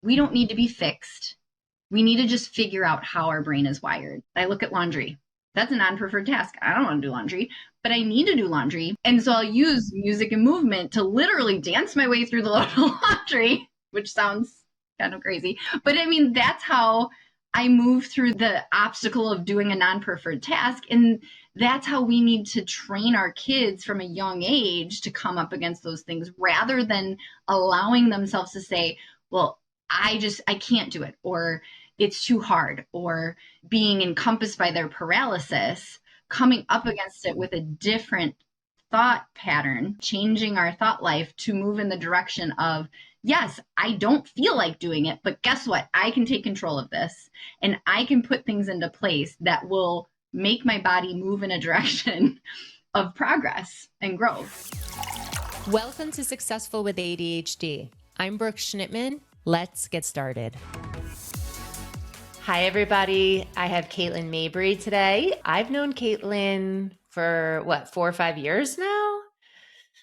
we don't need to be fixed. We need to just figure out how our brain is wired. I look at laundry. That's a non-preferred task. I don't want to do laundry, but I need to do laundry. And so I'll use music and movement to literally dance my way through the load of laundry, which sounds kind of crazy. But I mean, that's how I move through the obstacle of doing a non-preferred task. And that's how we need to train our kids from a young age to come up against those things rather than allowing themselves to say, well, I can't do it, or it's too hard, or being encompassed by their paralysis, coming up against it with a different thought pattern, changing our thought life to move in the direction of, yes, I don't feel like doing it, but guess what? I can take control of this and I can put things into place that will make my body move in a direction of progress and growth. Welcome to Successful with ADHD. I'm Brooke. Let's get started. Hi, everybody. I have Katelyn Mabry today. I've known Katelyn for 4 or 5 years now.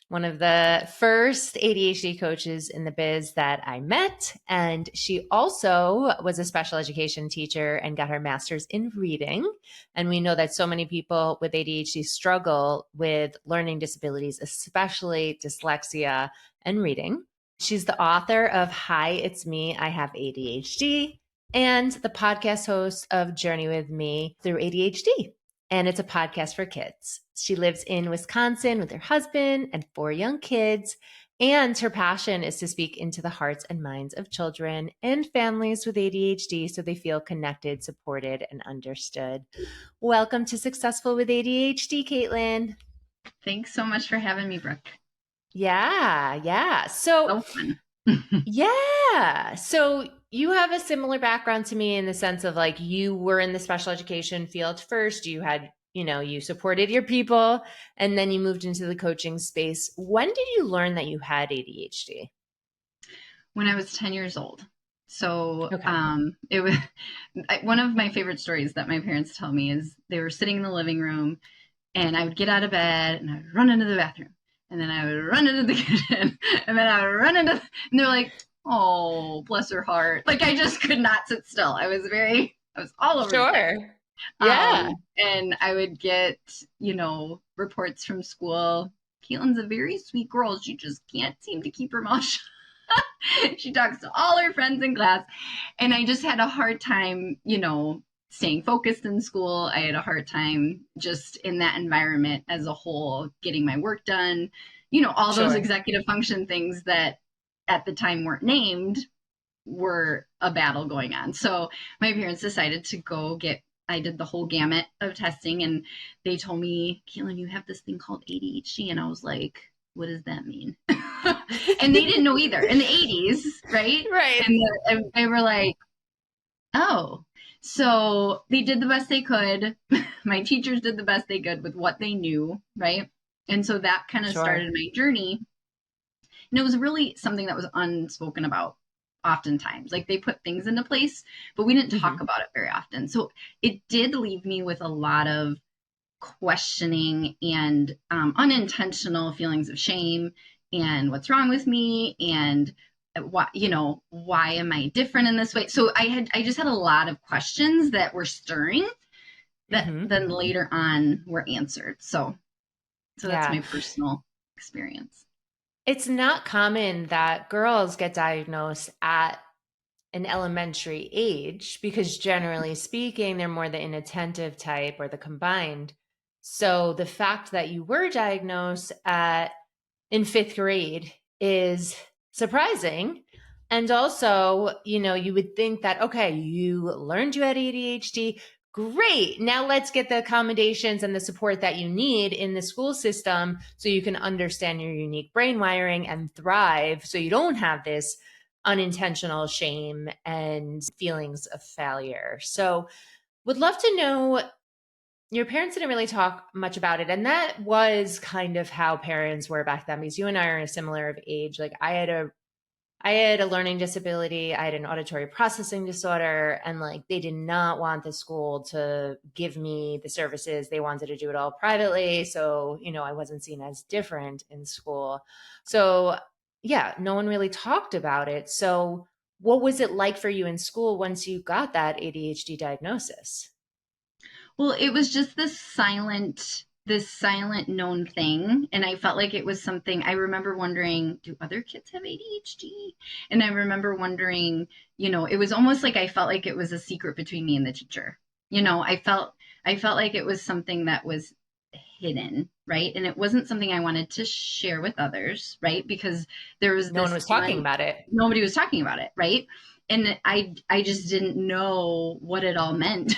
One of the first ADHD coaches in the biz that I met. And she also was a special education teacher and got her master's in reading. And we know that so many people with ADHD struggle with learning disabilities, especially dyslexia and reading. She's the author of Hi, It's Me, I Have ADHD, and the podcast host of Journey with Me Through ADHD. And it's a podcast for kids. She lives in Wisconsin with her husband and 4 young kids. And her passion is to speak into the hearts and minds of children and families with ADHD so they feel connected, supported, and understood. Welcome to Successful with ADHD, Katelyn. Thanks so much for having me, Brooke. Yeah. So fun. Yeah. So you have a similar background to me in the sense of like you were in the special education field first. You had, you supported your people and then you moved into the coaching space. When did you learn that you had ADHD? When I was 10 years old. So Okay. it was one of my favorite stories that my parents tell me is they were sitting in the living room and I would get out of bed and I would run into the bathroom. And then I would run into the kitchen, and then I would run into, and they're like, oh, bless her heart. Like, I just could not sit still. I was all over the place. Sure. Yeah. And I would get, reports from school. Katelyn's a very sweet girl. She just can't seem to keep her mouth shut. She talks to all her friends in class. And I just had a hard time, staying focused in school. I had a hard time just in that environment as a whole, getting my work done, all those executive function things that at the time weren't named were a battle going on. So my parents decided to go I did the whole gamut of testing and they told me, Katelyn, you have this thing called ADHD. And I was like, what does that mean? And they didn't know either in the 80s, right? Right. And they were like, oh. So they did the best they could. My teachers did the best they could with what they knew, right? And so that kind of started my journey. And it was really something that was unspoken about oftentimes. Like they put things into place, but we didn't talk about it very often. So it did leave me with a lot of questioning and unintentional feelings of shame and what's wrong with me and why am I different in this way? So I just had a lot of questions that were stirring that then later on were answered. So that's my personal experience. It's not common that girls get diagnosed at an elementary age because generally speaking, they're more the inattentive type or the combined. So the fact that you were diagnosed in 5th grade is surprising. And also, you would think that, okay, you learned you had ADHD. Great. Now let's get the accommodations and the support that you need in the school system so you can understand your unique brain wiring and thrive so you don't have this unintentional shame and feelings of failure. So would love to know, your parents didn't really talk much about it. And that was kind of how parents were back then, because you and I are in a similar age. Like I had a learning disability. I had an auditory processing disorder, and like they did not want the school to give me the services. They wanted to do it all privately. So, I wasn't seen as different in school. So yeah, no one really talked about it. So what was it like for you in school once you got that ADHD diagnosis? Well, it was just this silent known thing. And I felt like it was something I remember wondering, do other kids have ADHD? And I remember wondering, it was almost like I felt like it was a secret between me and the teacher. I felt like it was something that was hidden, right? And it wasn't something I wanted to share with others, right? Because there was No one this was talking about it. nobody was talking about it, right? And I just didn't know what it all meant.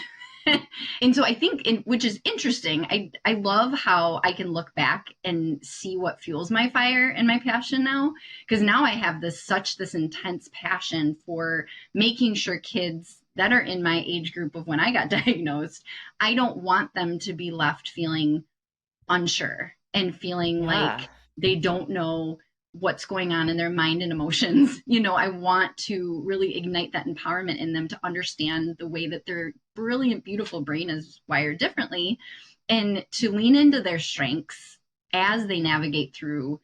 And so I think, which is interesting, I love how I can look back and see what fuels my fire and my passion now. Because now I have this intense passion for making sure kids that are in my age group of when I got diagnosed, I don't want them to be left feeling unsure and feeling Yeah. like they don't know what's going on in their mind and emotions. I want to really ignite that empowerment in them to understand the way that their brilliant, beautiful brain is wired differently and to lean into their strengths as they navigate through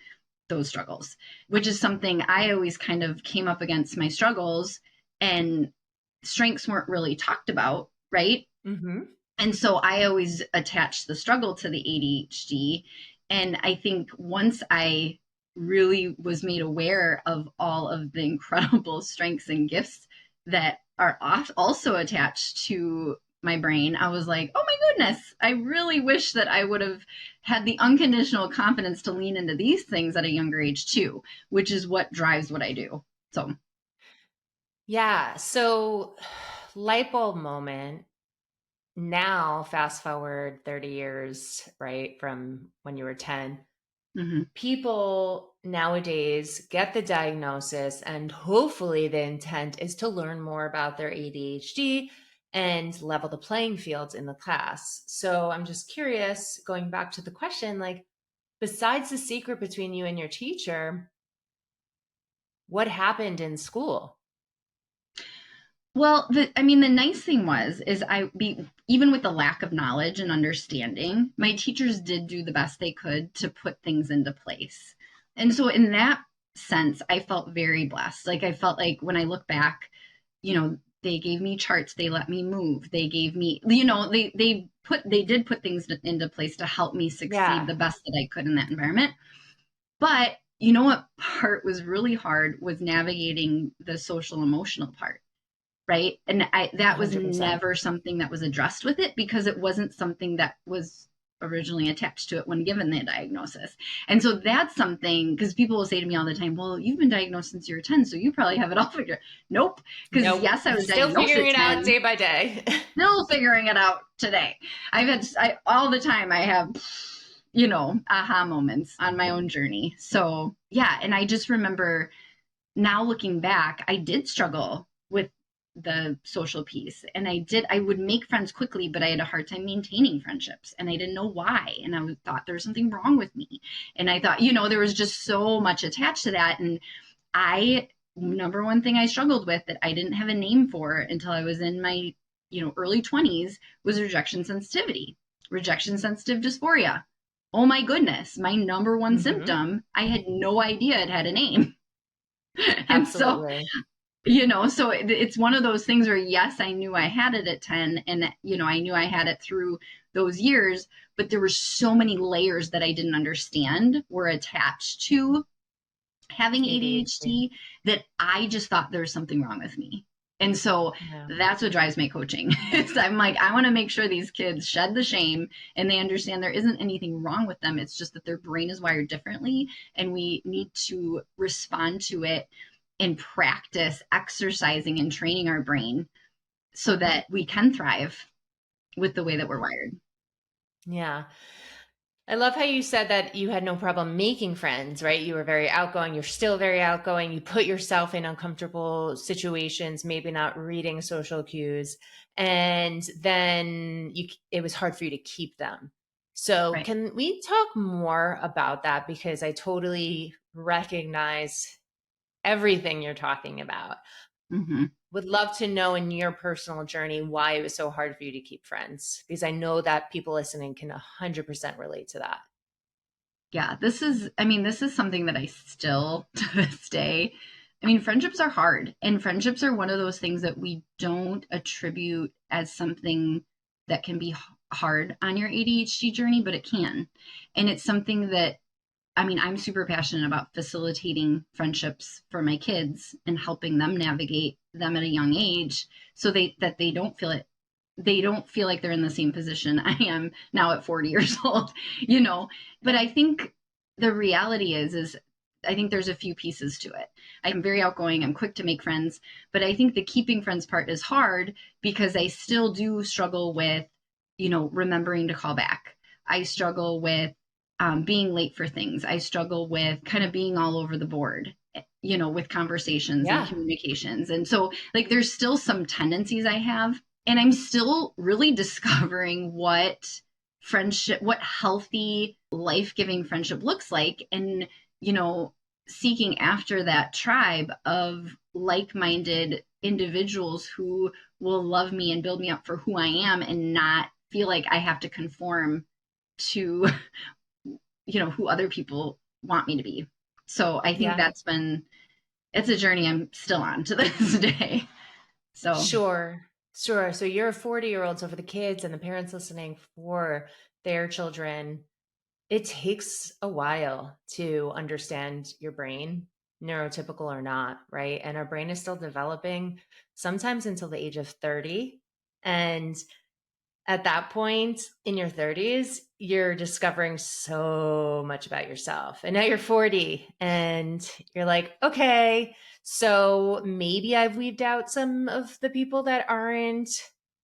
those struggles, which is something I always kind of came up against my struggles, and strengths weren't really talked about, right? Mm-hmm. And so I always attached the struggle to the ADHD. And I think once I really was made aware of all of the incredible strengths and gifts that are also attached to my brain, I was like, oh my goodness, I really wish that I would have had the unconditional confidence to lean into these things at a younger age too, which is what drives what I do. So, Yeah. So, light bulb moment. Now, fast forward 30 years, right, from when you were 10, mhm. people nowadays get the diagnosis, and hopefully the intent is to learn more about their ADHD and level the playing field in the class. So I'm just curious, going back to the question, like, besides the secret between you and your teacher, what happened in school? Well, the nice thing is even with the lack of knowledge and understanding, my teachers did do the best they could to put things into place. And so in that sense, I felt very blessed. Like I felt like when I look back, they gave me charts, they let me move, they gave me, they did put things into place to help me succeed Yeah, the best that I could in that environment. But what part was really hard was navigating the social emotional part, right? And that was 100%. never something that was addressed with it because it wasn't something that was originally attached to it when given the diagnosis. And so that's something, because people will say to me all the time, well, you've been diagnosed since you were 10, so you probably have it all figured. Nope. Because Nope. yes, I was Still diagnosed figuring at it out 10, day by day. still figuring it out today. All the time I have, aha moments on my own journey. So yeah. And I just remember now looking back, I did struggle with the social piece, and I would make friends quickly, but I had a hard time maintaining friendships, and I didn't know why. And thought there was something wrong with me. And I thought, there was just so much attached to that. And number one thing I struggled with that I didn't have a name for until I was in my, early 20s was rejection sensitive dysphoria. Oh my goodness, my number one Hmm. symptom, I had no idea it had a name. And so, Absolutely. so it's one of those things where, yes, I knew I had it at 10, and, I knew I had it through those years, but there were so many layers that I didn't understand were attached to having ADHD. ADHD that I just thought there was something wrong with me. And so Yeah. that's what drives my coaching. I'm like, I want to make sure these kids shed the shame and they understand there isn't anything wrong with them. It's just that their brain is wired differently, and we need to respond to it and practice exercising and training our brain so that we can thrive with the way that we're wired. Yeah. I love how you said that you had no problem making friends, right? You were very outgoing. You're still very outgoing. You put yourself in uncomfortable situations, maybe not reading social cues. And then it was hard for you to keep them. So, Right. can we talk more about that? Because I totally recognize everything you're talking about. Mm-hmm. Would love to know in your personal journey why it was so hard for you to keep friends, because I know that people listening can 100% relate to that. Yeah, this is something that I still to this day I mean, friendships are hard, and friendships are one of those things that we don't attribute as something that can be hard on your ADHD journey, but it can. And it's something that, I mean, I'm super passionate about facilitating friendships for my kids and helping them navigate them at a young age so that they don't feel it. They don't feel like they're in the same position I am now at 40 years old, you know. But I think the reality is I think there's a few pieces to it. I'm very outgoing, I'm quick to make friends, but I think the keeping friends part is hard because I still do struggle with, you know, remembering to call back. I struggle with being late for things. I struggle with kind of being all over the board, you know, with conversations and Yeah. communications. And so, like, there's still some tendencies I have, and I'm still really discovering what friendship, what healthy, life giving friendship looks like. And, you know, seeking after that tribe of like minded individuals who will love me and build me up for who I am and not feel like I have to conform to, you know, who other people want me to be. So I think Yeah. it's a journey I'm still on to this day. So Sure. Sure. So you're a 40-year-old. So for the kids and the parents listening, for their children, it takes a while to understand your brain, neurotypical or not, right? And our brain is still developing sometimes until the age of 30. And at that point in your 30s, you're discovering so much about yourself. And now you're 40 and you're like, okay, so maybe I've weeded out some of the people that aren't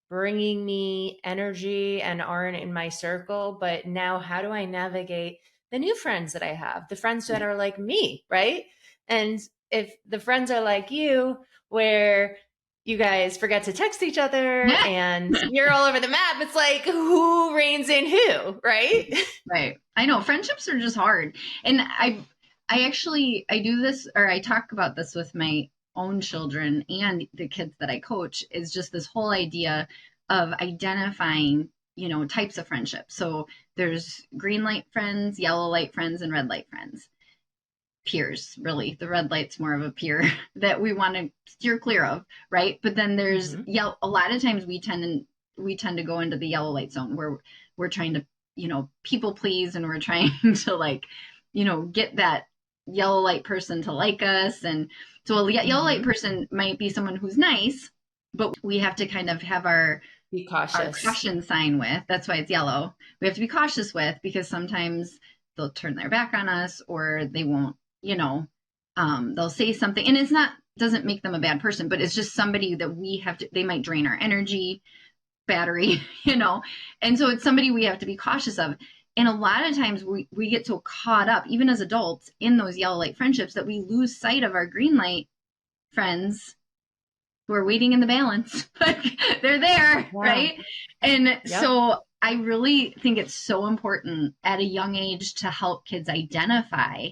bringing me energy and aren't in my circle. But now, how do I navigate the new friends that I have, the friends that right. are like me, right? And if the friends are like you, where you guys forget to text each other Yeah. and you're all over the map, it's like, who reins in who, right? Right. I know friendships are just hard. And I actually I do this, or I talk about this with my own children and the kids that I coach, is just this whole idea of identifying, you know, types of friendships. So there's green light friends, yellow light friends, and red light friends. Peers, really. The red light's more of a peer that we want to steer clear of, right? But then there's Mm-hmm. a lot of times we tend to go into the yellow light zone where we're trying to, you know, people please, and we're trying to, like, you know, get that yellow light person to like us. And so a yellow light Mm-hmm. person might be someone who's nice, but we have to kind of have Be our cautious. caution sign with. That's why it's yellow. We have to be cautious with, because sometimes they'll turn their back on us, or they won't, you know, they'll say something, and it's not, doesn't make them a bad person, but it's just somebody that we have to, they might drain our energy battery, you know, and so it's somebody we have to be cautious of. And a lot of times we get so caught up, even as adults, in those yellow light friendships that we lose sight of our green light friends who are waiting in the balance. Like, they're there, Yeah. right? And Yep. so I really think it's so important at a young age to help kids identify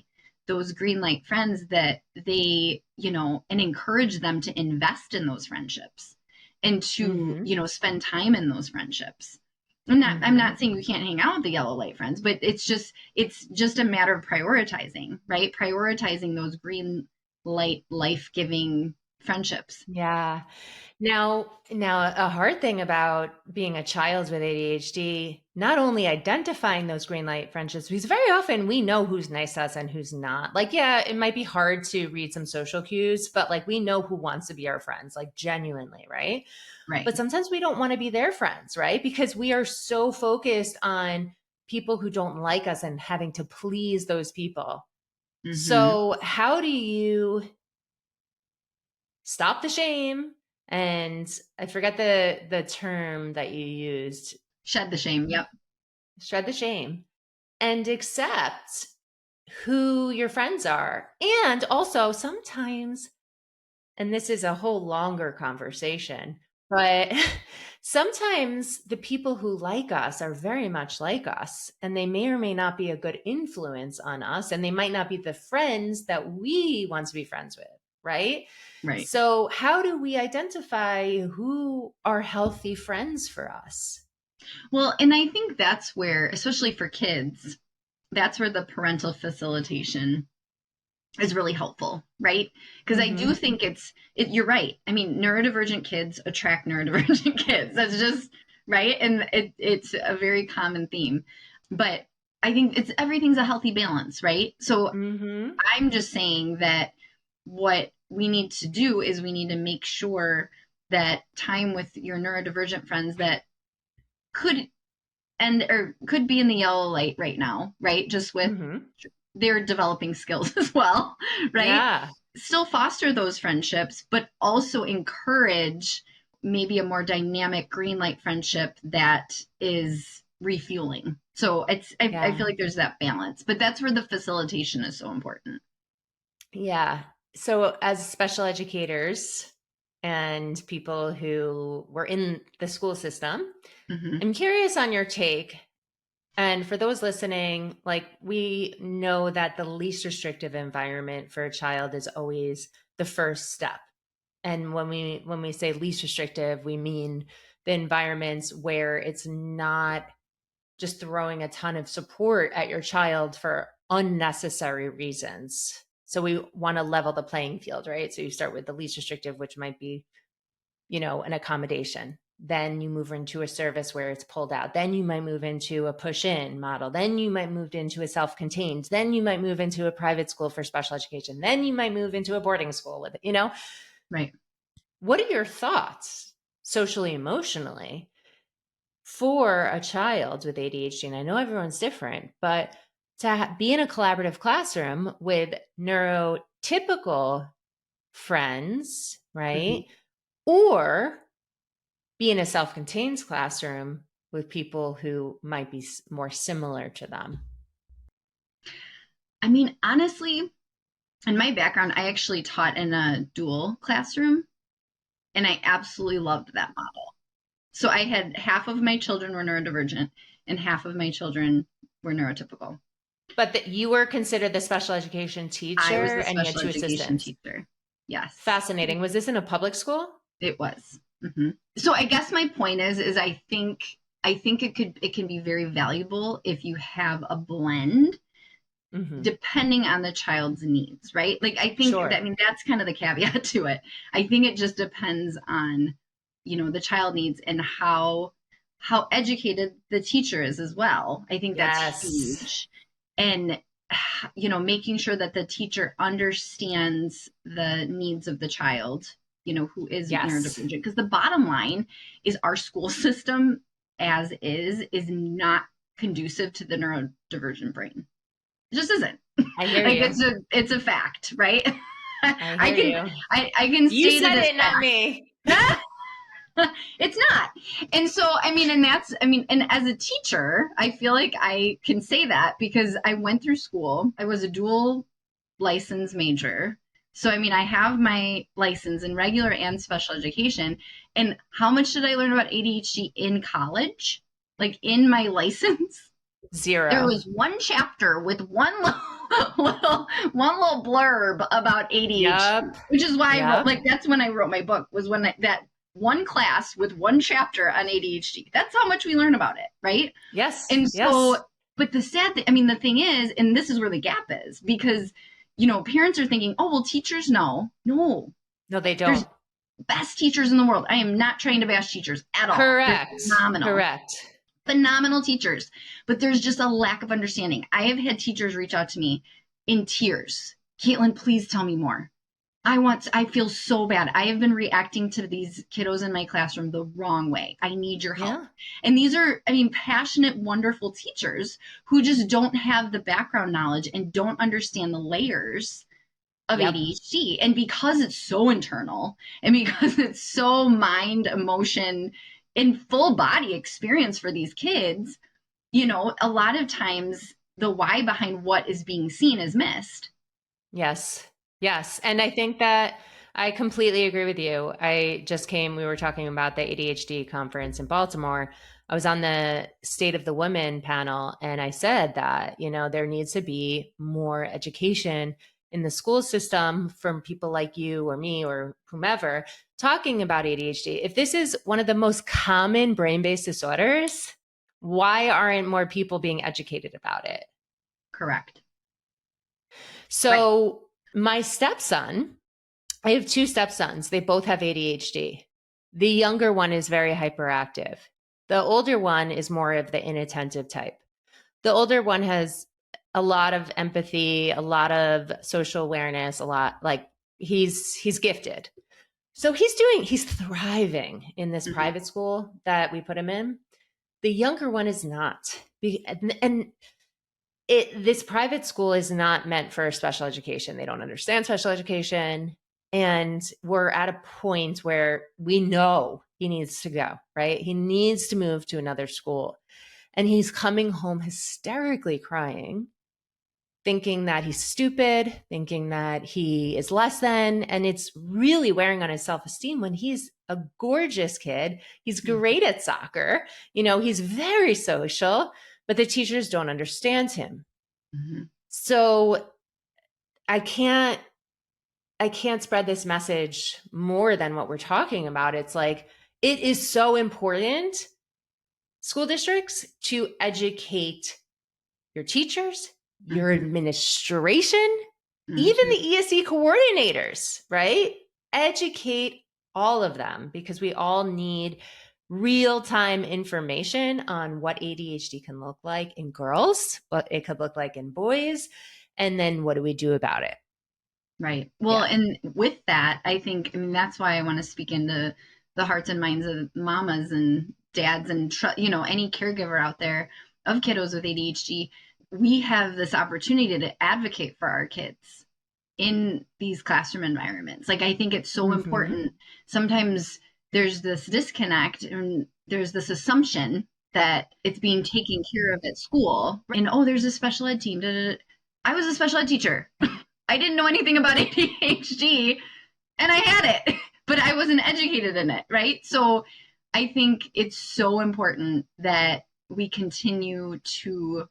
those green light friends that they, you know, and encourage them to invest in those friendships and to, Mm-hmm. you know, spend time in those friendships. I'm Mm-hmm. not saying you can't hang out with the yellow light friends, but it's just a matter of prioritizing, right? Prioritizing those green light life-giving friendships. Yeah. Now, a hard thing about being a child with ADHD, not only identifying those green light friendships, because very often we know who's nice to us and who's not. Like, yeah, it might be hard to read some social cues, but like we know who wants to be our friends, like genuinely, right? Right. But sometimes we don't want to be their friends, right? Because we are so focused on people who don't like us and having to please those people. Mm-hmm. So, how do you stop the shame? And I forget the term that you used. Shed the shame. Yep. Shred the shame and accept who your friends are. And also sometimes, and this is a whole longer conversation, but sometimes the people who like us are very much like us, and they may or may not be a good influence on us, and they might not be the friends that we want to be friends with, right? Right. So, how do we identify who are healthy friends for us? Well, and I think that's where, especially for kids, that's where the parental facilitation is really helpful, right? Because I do think you're right. I mean, neurodivergent kids attract neurodivergent kids. That's just right. And it's a very common theme. But I think everything's a healthy balance, right? So Mm-hmm. I'm just saying that what we need to do is we need to make sure that time with your neurodivergent friends that could or could be in the yellow light right now, right? Just with Mm-hmm. their developing skills as well, right? Yeah. Still foster those friendships, but also encourage maybe a more dynamic green light friendship that is refueling. So I Yeah. feel like there's that balance, but that's where the facilitation is so important. Yeah. So, as special educators and people who were in the school system, Mm-hmm. I'm curious on your take. And for those listening, like we know that the least restrictive environment for a child is always the first step. And when we say least restrictive, we mean the environments where it's not just throwing a ton of support at your child for unnecessary reasons. So we want to level the playing field, right? So you start with the least restrictive, which might be, an accommodation. Then you move into a service where it's pulled out. Then you might move into a push in model. Then you might move into a self contained. Then you might move into a private school for special education. Then you might move into a boarding school with it. Right. What are your thoughts socially, emotionally for a child with ADHD? And I know everyone's different, but to be in a collaborative classroom with neurotypical friends, Mm-hmm. right? Or be in a self contained classroom with people who might be more similar to them. I mean, honestly, in my background, I actually taught in a dual classroom and I absolutely loved that model. So I had half of my children were neurodivergent and half of my children were neurotypical. But that you were considered the special education I was teacher the and you had special two education assistants. teacher. Yes, Fascinating. Was this in a public school? it was. Hmm. So I guess my point is I think it can be very valuable if you have a blend Mm-hmm. depending on the child's needs, right? Like I think that, I Sure. mean that's kind of the caveat to it. I think it just depends on the child needs and how educated the teacher is as well. I think that's Yes. huge. And making sure that the teacher understands the needs of the child, who is Yes. neurodivergent, because the bottom line is our school system as is not conducive to the neurodivergent brain. It just isn't. I hear Like you. it's a fact, right? I I hear can you. I can You state it said as it, not fact. me. It's not. And so, I mean, and as a teacher, I feel like I can say that because I went through school. I was a dual license major. So, I mean, I have my license in regular and special education. And how much did I learn about ADHD in college? Like in my license? There Zero. was one chapter with one one little blurb about ADHD, Yup. which is why I wrote, Yup. like, that's when I wrote my book, was when that one class with one chapter on ADHD. That's how much we learn about it, right? Yes. And so, Yes. but the sad thing, I mean, the thing is, and this is where the gap is, because parents are thinking, oh well, teachers know. No, No, they there's don't. best teachers in the world. I am not trying to bash teachers at all. They're Correct. phenomenal, Correct. phenomenal teachers, but there's just a lack of understanding. I have had teachers reach out to me in tears. Katelyn, please tell me more. I feel so bad. I have been reacting to these kiddos in my classroom the wrong way. I need your help. Yeah. And these are, I mean, passionate, wonderful teachers who just don't have the background knowledge and don't understand the layers of Yep. ADHD. And because it's so internal and because it's so mind, emotion, and full body experience for these kids, a lot of times the why behind what is being seen is missed. Yes. Yes. And I think that I completely agree with you. We were talking about the ADHD conference in Baltimore. I was on the State of the Women panel, and I said that, there needs to be more education in the school system from people like you or me or whomever talking about ADHD. If this is one of the most common brain based disorders, why aren't more people being educated about it? Correct. Right. So My stepson, I have two stepsons. They both have ADHD. The younger one is very hyperactive. The older one is more of the inattentive type. The older one has a lot of empathy, a lot of social awareness, a lot like he's gifted. So he's thriving in this Mm-hmm. private school that we put him in. The younger one is not. And this private school is not meant for special education. They don't understand special education. And we're at a point where we know he needs to go, right? He needs to move to another school. And he's coming home hysterically crying, thinking that he's stupid, thinking that he is less than. And it's really wearing on his self-esteem when he's a gorgeous kid. He's great at soccer. He's very social, but the teachers don't understand him. Mm-hmm. So I can't spread this message more than what we're talking about. It's like, it is so important, school districts, to educate your teachers, your administration, even the ESE coordinators, right? Educate all of them, because we all need real-time information on what ADHD can look like in girls, what it could look like in boys, and then what do we do about it? Right. Well, and with that, I that's why I want to speak into the hearts and minds of mamas and dads and, any caregiver out there of kiddos with ADHD. We have this opportunity to advocate for our kids in these classroom environments. Like, I think it's so important. Sometimes there's this disconnect and there's this assumption that it's being taken care of at school. And, there's a special ed team. I was a special ed teacher. I didn't know anything about ADHD and I had it, but I wasn't educated in it, right? So I think it's so important that we continue to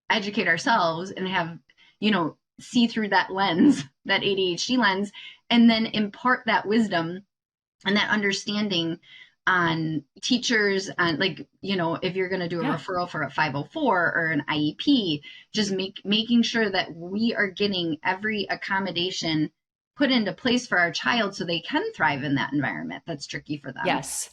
educate ourselves and have, see through that lens, that ADHD lens, and then impart that wisdom and that understanding on teachers, on if you're going to do a referral for a 504 or an IEP, just making sure that we are getting every accommodation put into place for our child so they can thrive in that environment that's tricky for them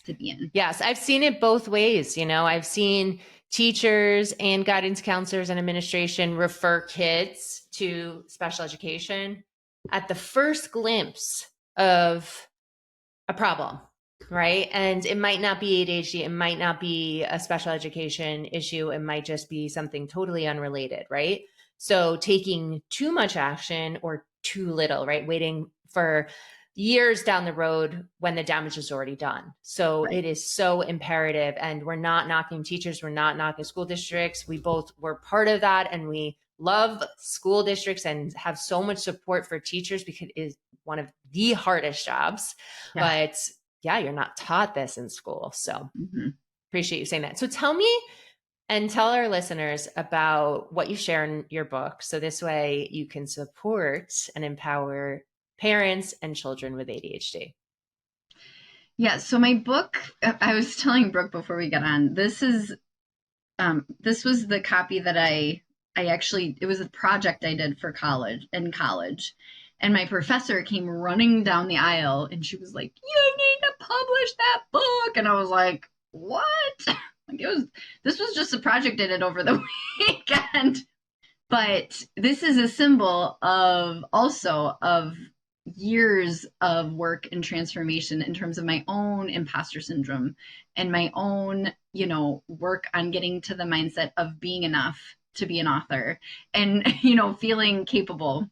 to be in. Yes. I've seen it both ways. I've seen teachers and guidance counselors and administration refer kids to special education at the first glimpse of a problem, right? And it might not be ADHD. It might not be a special education issue. It might just be something totally unrelated, right? So taking too much action or too little, right? Waiting for years down the road when the damage is already done. So It is so imperative. And we're not knocking teachers. We're not knocking school districts. We both were part of that. And we love school districts and have so much support for teachers because it is one of the hardest jobs. But you're not taught this in school. So appreciate you saying that. So tell me and tell our listeners about what you share in your book. So this way you can support and empower parents and children with ADHD. Yeah. So my book, I was telling Brooke before we got on, this was the copy that I actually, it was a project I did for college. And my professor came running down the aisle and she was like, "You need to publish that book." And I was like, "What?" This was just a project I did over the weekend. But this is a symbol of years of work and transformation in terms of my own imposter syndrome and my own, work on getting to the mindset of being enough to be an author and, feeling capable.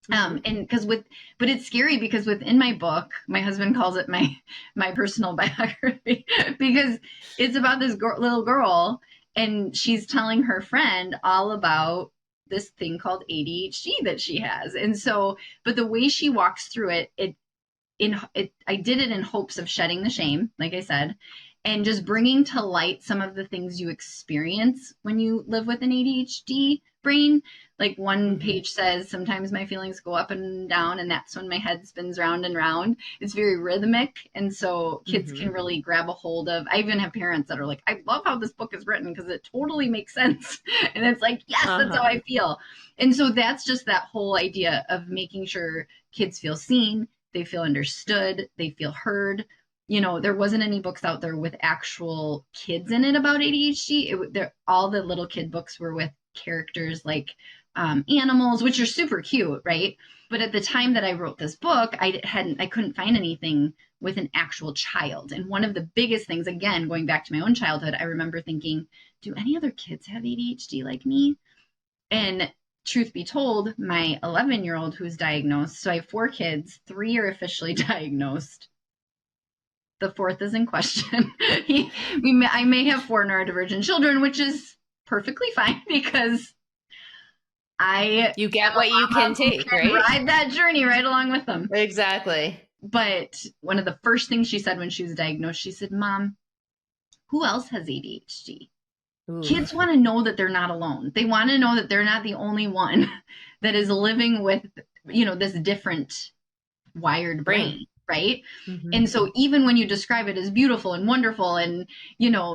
But it's scary because within my book, my husband calls it my personal biography because it's about this little girl and she's telling her friend all about this thing called ADHD that she has. And so, but the way she walks through it, I did it in hopes of shedding the shame, like I said, and just bringing to light some of the things you experience when you live with an ADHD brain. Like one page says, sometimes my feelings go up and down, and that's when my head spins round and round. It's very rhythmic. And so kids can really grab a hold of. I even have parents that are like, I love how this book is written because it totally makes sense. And it's like, yes, that's how I feel. And so that's just that whole idea of making sure kids feel seen, they feel understood, they feel heard. You know, there wasn't any books out there with actual kids in it about ADHD. All the little kid books were with characters like animals, which are super cute, right? But at the time that I wrote this book, I couldn't find anything with an actual child. And one of the biggest things, again, going back to my own childhood, I remember thinking, do any other kids have ADHD like me? And truth be told, my 11-year-old who's diagnosed, so I have 4 kids, 3 are officially diagnosed. The 4th is in question. I may have 4 neurodivergent children, which is perfectly fine because you get what you can take, right? Ride that journey right along with them. Exactly. But one of the first things she said when she was diagnosed, she said, Mom, who else has ADHD? Ooh. Kids want to know that they're not alone. They want to know that they're not the only one that is living with, this different wired brain. Right? And so even when you describe it as beautiful and wonderful and,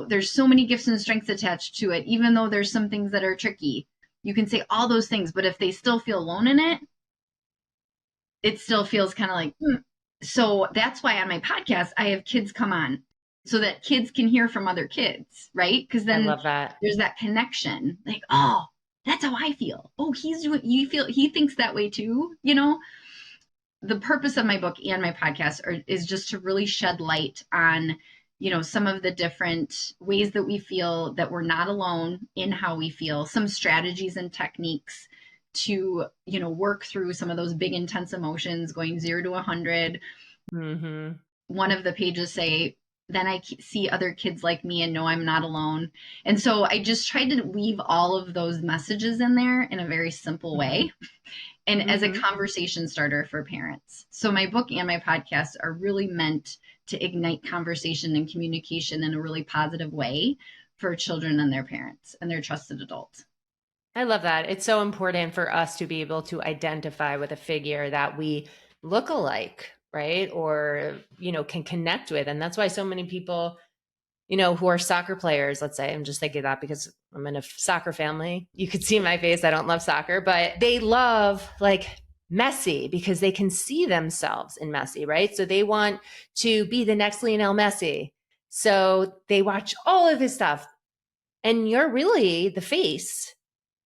there's so many gifts and strengths attached to it, even though there's some things that are tricky, you can say all those things, but if they still feel alone in it, it still feels kind of like, So that's why on my podcast, I have kids come on so that kids can hear from other kids, right? Because then there's that connection. Like, oh, that's how I feel. Oh, he thinks that way too, The purpose of my book and my podcast is just to really shed light on, some of the different ways that we feel that we're not alone in how we feel, some strategies and techniques to, work through some of those big, intense emotions going 0 to 100. One of the pages say, then I see other kids like me and know I'm not alone. And so I just tried to weave all of those messages in there in a very simple way. And as a conversation starter for parents. So my book and my podcast are really meant to ignite conversation and communication in a really positive way for children and their parents and their trusted adults. I love that. It's so important for us to be able to identify with a figure that we look alike, right? Or, can connect with. And that's why so many people, who are soccer players, let's say, I'm just thinking that because I'm in a soccer family. You could see my face. I don't love soccer, but they love like Messi because they can see themselves in Messi, right? So they want to be the next Lionel Messi. So they watch all of his stuff. And you're really the face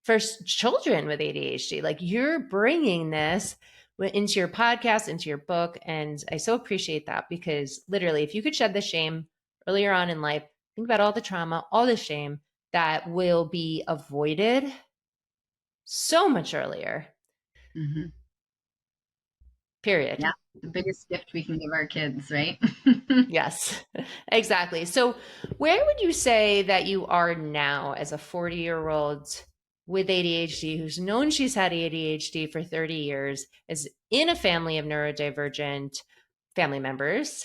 for children with ADHD. Like you're bringing this into your podcast, into your book. And I so appreciate that because literally, if you could shed the shame earlier on in life, think about all the trauma, all the shame that will be avoided so much earlier. Period. Yeah. The biggest gift we can give our kids, right? Yes, exactly. So where would you say that you are now as a 40-year-old with ADHD who's known she's had ADHD for 30 years, is in a family of neurodivergent family members,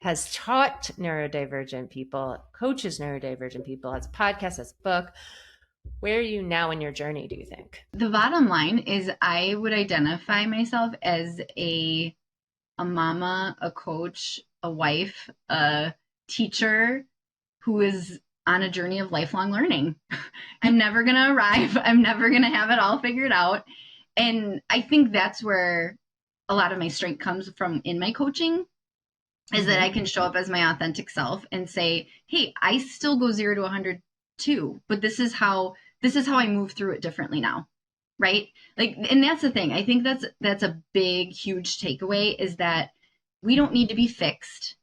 has taught neurodivergent people, coaches neurodivergent people, has a podcast, has a book. Where are you now in your journey, do you think? The bottom line is I would identify myself as a mama, a coach, a wife, a teacher who is on a journey of lifelong learning. I'm never going to arrive. I'm never going to have it all figured out. And I think that's where a lot of my strength comes from in my coaching, is that I can show up as my authentic self and say, hey, I still go 0 to 100 too, but this is how I move through it differently now. Right? Like, and that's the thing. I think that's a big, huge takeaway, is that we don't need to be fixed.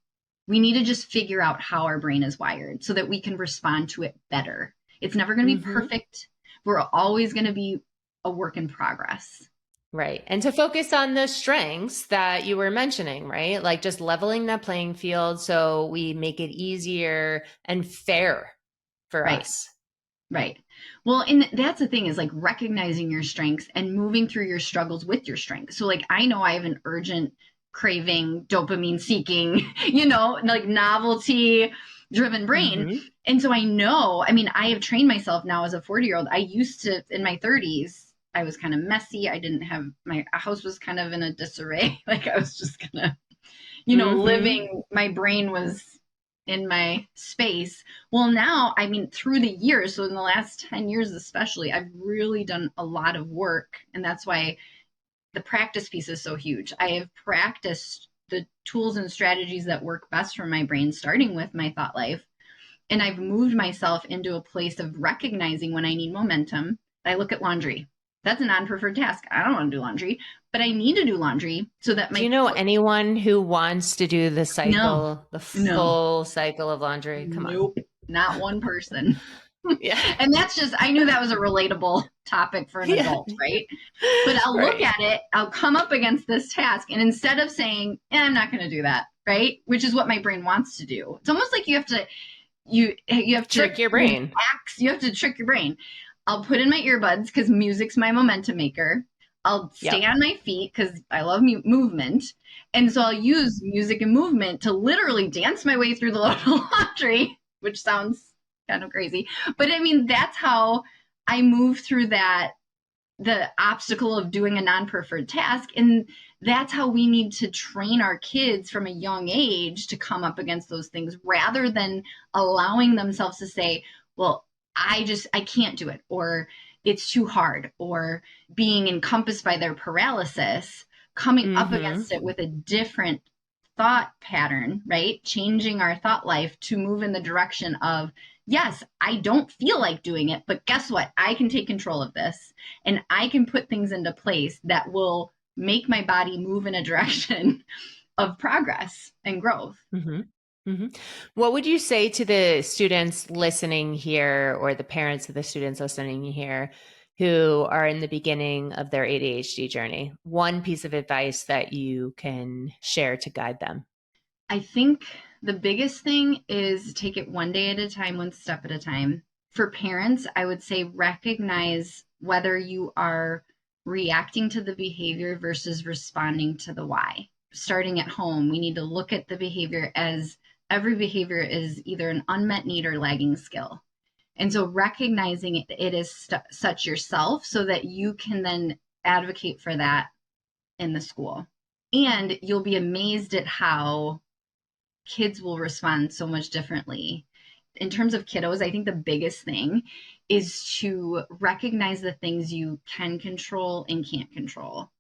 We need to just figure out how our brain is wired so that we can respond to it better. It's never going to be perfect. We're always going to be a work in progress. Right. And to focus on the strengths that you were mentioning, right? Like just leveling that playing field so we make it easier and fair for us. Right. Well, and that's the thing, is like recognizing your strengths and moving through your struggles with your strengths. So like, I know I have an urgent craving, dopamine seeking, like novelty, driven brain. Mm-hmm. And so I know, I mean, I have trained myself now as a 40-year-old. I used to, in my 30s, I was kind of messy. I didn't have, my house was kind of in a disarray. Like I was just kind of, Mm-hmm. living, my brain was in my space. Well, now, I mean, through the years, so in the last 10 years especially, I've really done a lot of work. And that's why the practice piece is so huge. I have practiced the tools and strategies that work best for my brain, starting with my thought life. And I've moved myself into a place of recognizing when I need momentum. I look at laundry. That's a non-preferred task. I don't want to do laundry, but I need to do laundry so that Do my you know anyone who wants to do the no, cycle, the no, full cycle of laundry? Come on. nope, not one person. Yeah. And that's just, I knew that was a relatable topic for an Yeah. adult, right? But I'll look Right. at it, I'll come up against this task, and instead of saying, I'm not going to do that, right? Which is what my brain wants to do. It's almost like you have to, you have Trick to your brain. you have to trick your brain. I'll put in my earbuds because music's my momentum maker. I'll stay Yep. on my feet because I love movement. And so I'll use music and movement to literally dance my way through the load of laundry, which sounds kind of crazy. But I mean, that's how I move through the obstacle of doing a non-preferred task. And that's how we need to train our kids from a young age to come up against those things rather than allowing themselves to say, well, I can't do it, or it's too hard, or being encompassed by their paralysis, coming up Mm-hmm. against it with a different thought pattern, right? Changing our thought life to move in the direction of, yes, I don't feel like doing it, but guess what? I can take control of this and I can put things into place that will make my body move in a direction of progress and growth. Mm-hmm. Mm-hmm. What would you say to the students listening here or the parents of the students listening here who are in the beginning of their ADHD journey? One piece of advice that you can share to guide them. I think the biggest thing is take it one day at a time, one step at a time. For parents, I would say recognize whether you are reacting to the behavior versus responding to the why. Starting at home, we need to look at the behavior as every behavior is either an unmet need or lagging skill. And so recognizing it is such yourself so that you can then advocate for that in the school. And you'll be amazed at how kids will respond so much differently. In terms of kiddos, I think the biggest thing is to recognize the things you can control and can't control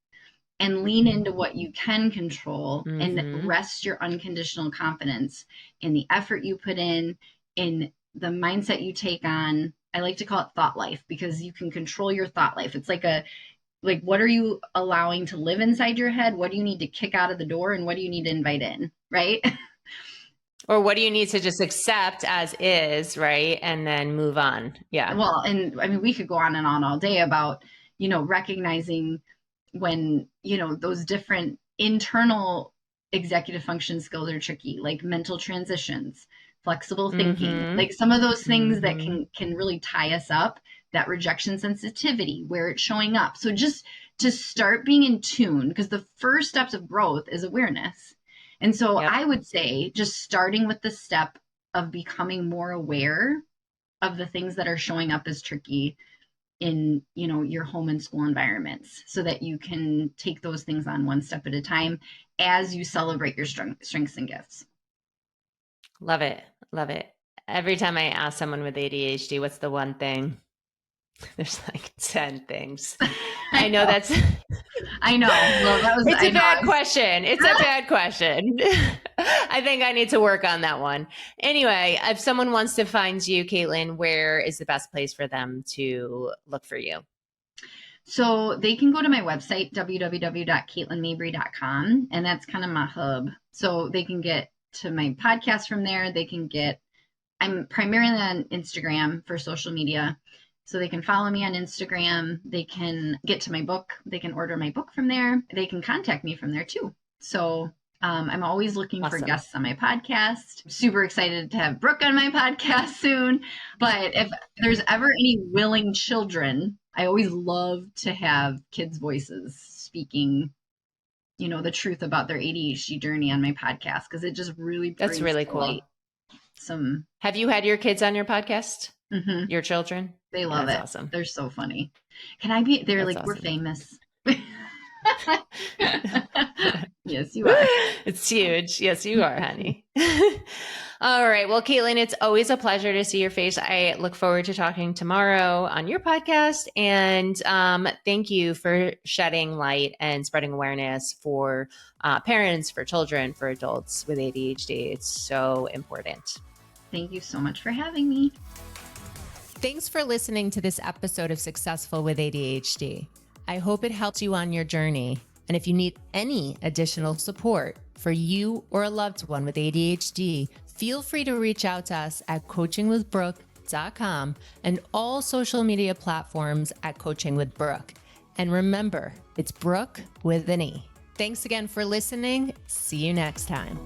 and lean into what you can control and Mm-hmm. rest your unconditional confidence in the effort you put in the mindset you take on. I like to call it thought life because you can control your thought life. It's like what are you allowing to live inside your head? What do you need to kick out of the door and what do you need to invite in, right? Or what do you need to just accept as is, right? And then move on. Yeah. Well, and I mean, we could go on and on all day about, recognizing when, those different internal executive function skills are tricky, like mental transitions, flexible thinking, Mm-hmm. like some of those things that Mm-hmm. can really tie us up, that rejection sensitivity, where it's showing up. So just to start being in tune, because the first steps of growth is awareness. And so Yep. I would say just starting with the step of becoming more aware of the things that are showing up as tricky in your home and school environments so that you can take those things on one step at a time as you celebrate your strengths and gifts. Love it. Love it. Every time I ask someone with ADHD, what's the one thing? There's like 10 things. I know that's I know. Well, that was, it's I a know. bad question. It's a bad question. I think I need to work on that one. Anyway, if someone wants to find you, Katelyn, where is the best place for them to look for you? So they can go to my website, www.katelynmabry.com, and that's kind of my hub. So they can get to my podcast from there. I'm primarily on Instagram for social media. So they can follow me on Instagram. They can get to my book. They can order my book from there. They can contact me from there too. So I'm always looking for Awesome. guests on my podcast. I'm super excited to have Brooke on my podcast soon. But if there's ever any willing children, I always love to have kids' voices speaking, the truth about their ADHD journey on my podcast because it just really brings That's really to cool. light. some. Have you had your kids on your podcast? Mm-hmm. Your children? They love it. Awesome. They're so funny. Can I be? They're That's like, we're awesome. famous. Yes, you are. It's huge. Yes, you are, honey. All right. Well, Katelyn, it's always a pleasure to see your face. I look forward to talking tomorrow on your podcast. And thank you for shedding light and spreading awareness for parents, for children, for adults with ADHD. It's so important. Thank you so much for having me. Thanks for listening to this episode of Successful with ADHD. I hope it helps you on your journey. And if you need any additional support for you or a loved one with ADHD, feel free to reach out to us at coachingwithbrooke.com and all social media platforms at Coaching with Brooke. And remember, it's Brooke with an E. Thanks again for listening. See you next time.